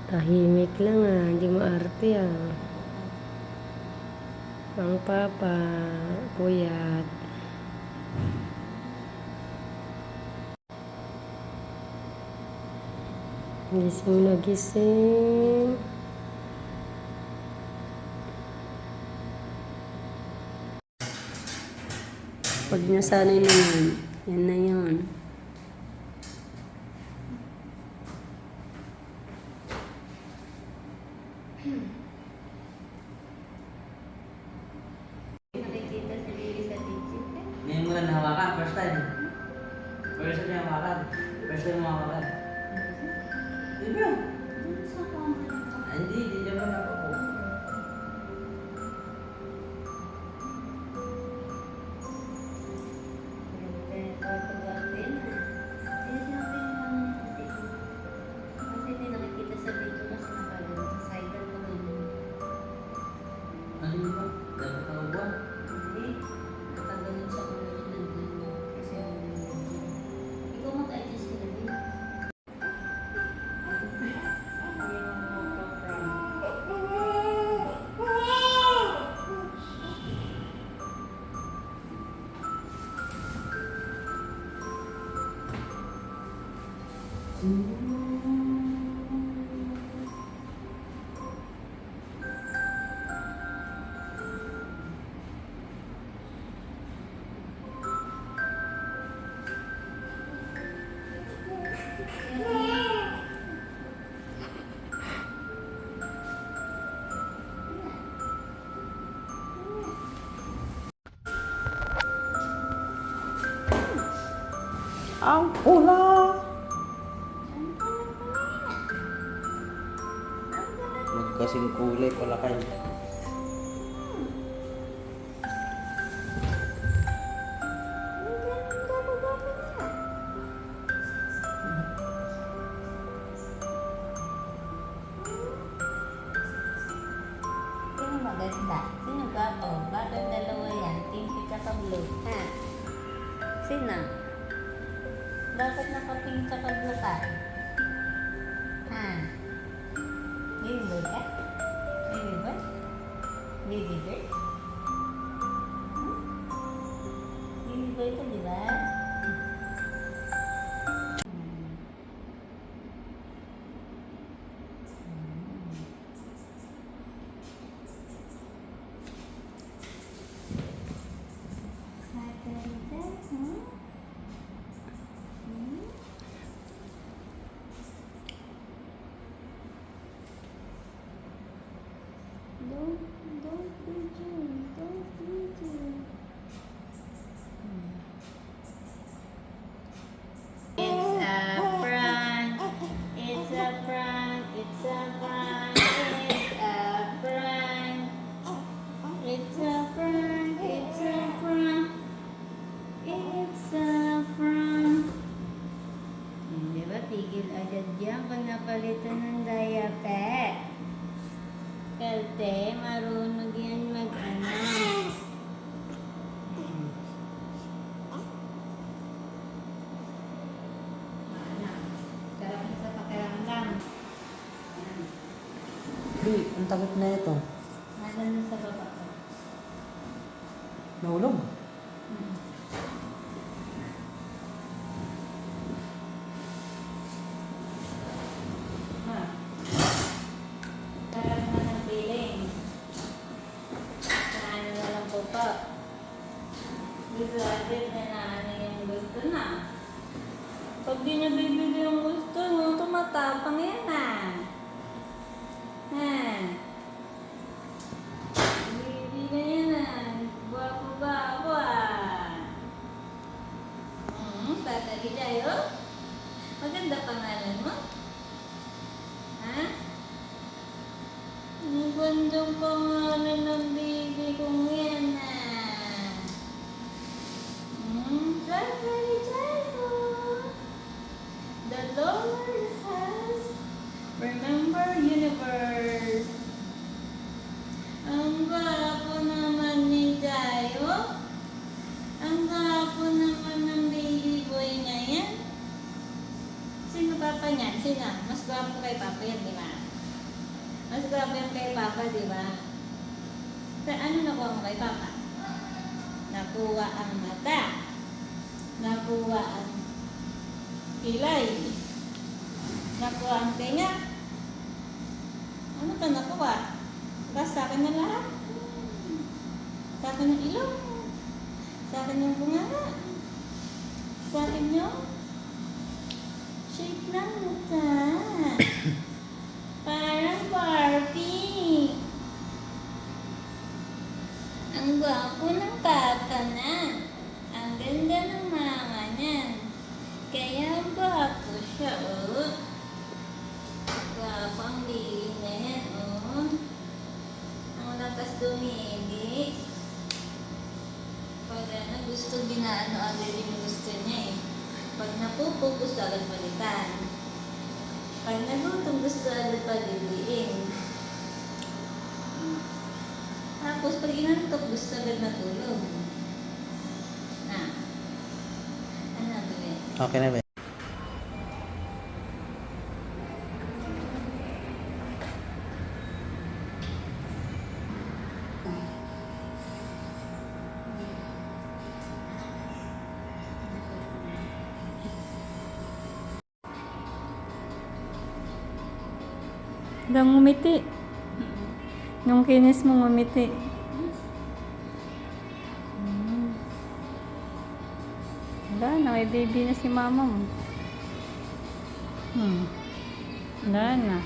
Tahimik lang hindi maarte Ang papa, puyat. Gising na gising. Pag nasanay naman, yan na yun. Nakikita si Lily sa teaching. Ngayon mo lang nahawakan, first time. First time nahawakan. First time nahawakan. Di ba? Sa kama Hindi naman ako po. Kasi hindi nakikita sa video kasi nakalun. Sa cycle mo ganun. Ano yun ba? Dapat ako buwan. Hindi. Nakaganun sa ulo ko nandun. Kasi nandun. Ikaw mag-adjust ka na din. Ang pula! Magkasing kulay pala kayo. Sino maganda? Sino gwapo? Bakit dalawa yan? Pink at blue. Ha? Sino? Bakit naka-pink at blue ka? Ha? Baby boy ka? Baby boy? Baby girl? Hmm? Baby boy ka, di ba? Don't be June. Don't be June. It's a prank. It's a prank. It's a prank. It's a prank. It's a prank. It's a prank. It's a prank. Di ba? Tigil agad yan pag napalitan ng diaper. Kasi marunong yan mag-ano. Sarap na sa pakiramdam. Di, ang takot na ito. Nasaan na sa baba ko? Nahulog. Ha? Sarap na ng feeling. Ano na lang po po. Decided na ano yung gusto na. Pag di niya bibili yung gusto mo, tumatapang yan Ha? Bibili na yan Guwapo-guwapo Tatali tayo? Maganda pangalan mo? Ha? Ang gandang pangalan ng baby kong yan Tatali tayo. The Lord has Remember Universe. Ang gwapo naman ni Tayo. Ang gwapo naman ng baby boy na yan. Sino papa niyan? Sino? Mas gwapo kay papa yan, di ba? Mas grabe yung kay Papa, di ba? Sa ano nakuha mo kay Papa? Nakuha ang mata. Nakuha ang kilay. Nakuha ang tenga. Ano pa nakuha? Tapos sa akin na lahat. Sa akin yung ilong. Sa akin yung bunganga. Sa akin yung shape ng mukha. Parang Barbie. Ang gwapo ng papa na. Ang ganda ng mama niyan. Kaya gwapo siya, oh. Gwapo ang bili na yan, oh. Ang lakas dumidi. Pag ano, gusto binaano agad yung gusto niya, eh. Pag napupo, gusto agad palitan. Pag nagutom, gusto agad paliliin. Tapos, pag inantok, gusto agad matulog. Ah. Ano ba yun? Okay na ba? Hanggang ngumiti. Nung kinis mo ngumiti. Wala na, may baby na si mama mo. Wala na.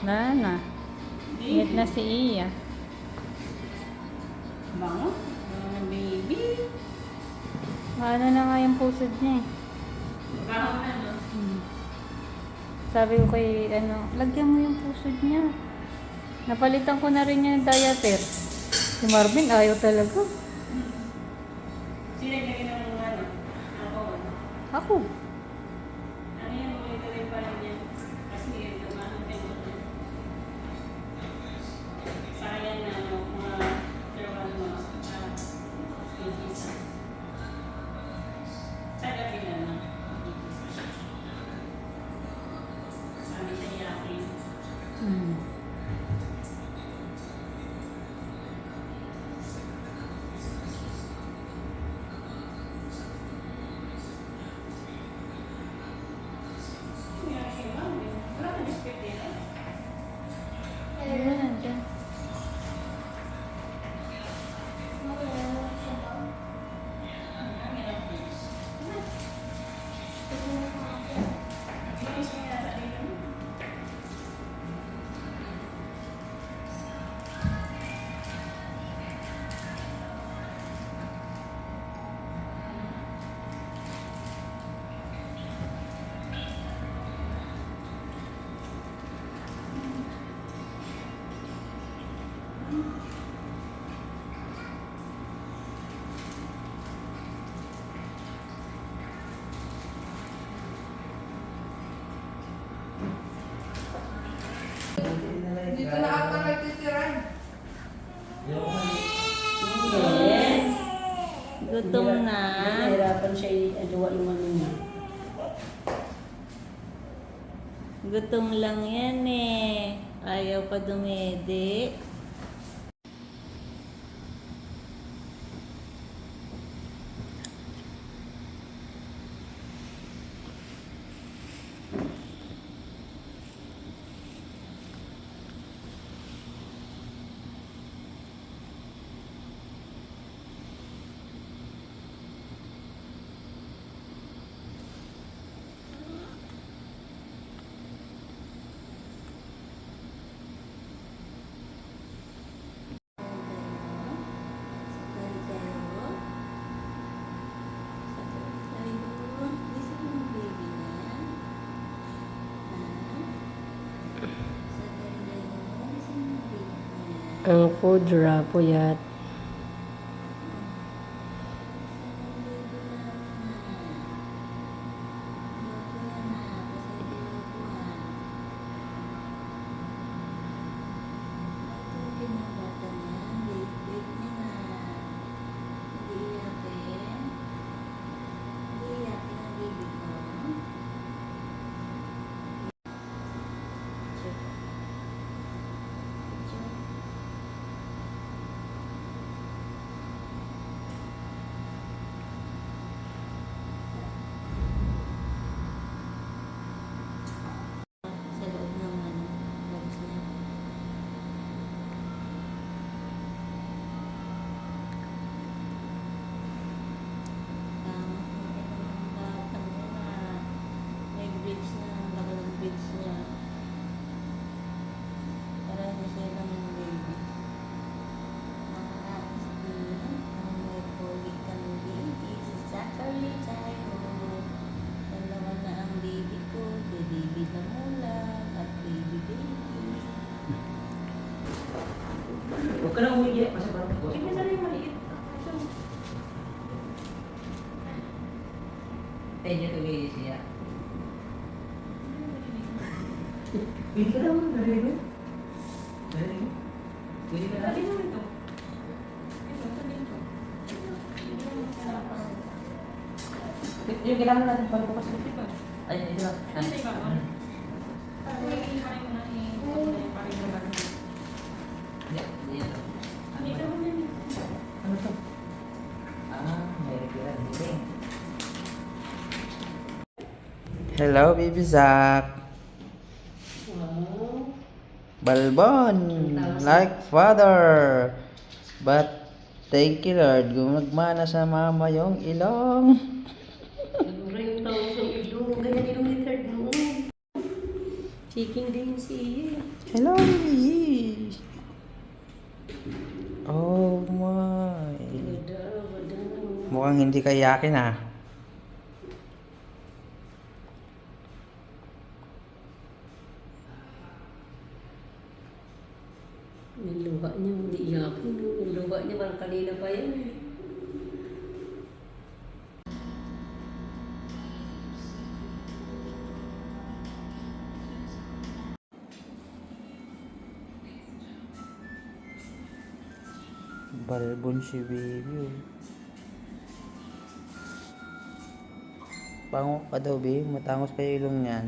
Wala na. Ingat na si Iya. Bango? Baby. Ano na nga yung pusod niya eh. Bango na, no? Sabi ko kay, lagyan mo yung pusod niya. Napalitan ko na rin yung diaper. Si Marvin, ayaw talaga. Sino yung gagawin ng ano? Ako. Ano yung ulit-ulit pa rin yan? Kasi yun, ano yung sayang na ano, mga terwal mo, yung isa. Sa gabi na lang. Sabi siya yakin. Yakin lang, wala ka respect nila. Ayun, nandyan. Dito na ata nagtitiran. Yes. Gutom na. Nahirapan siya i-aluwa yung ano niya. Gutom lang yan eh. Ayaw pa dumedi. Ang pudra, puyat. Huwag ka na umigi. Kasi parang Sige, sana yung maliit. Ito. Tenyo to be siya. Pwede ka lang. Narinig mo? Narinig mo? Pwede ka lang. Sabi mo ito. Ito, sabi ito. Yung kailangan natin para bukas. Ito. Ay, ito lang. Ito iba mo. Pareho mo na pareho mo na. Hindi, hindi ito. Dito mo na. Ano to? May kira. Hindi. Hello, Baby Zach. Wow. Balbon, like father. But thank you, Lord. Gumagmana sa mama yung ilong. Nagmura yung tao sa ilong. Ganyan ilong ni third mo. Chiking din si Iye. Hello, baby. Oh my. Mukhang hindi ka yakin ah. Yung luha niya, hindi iyakin. Yung luha niya, parang kanina pa yan. Balbon si baby. Oh. Pango ka daw, babe. Matangos pa yung ilong niyan.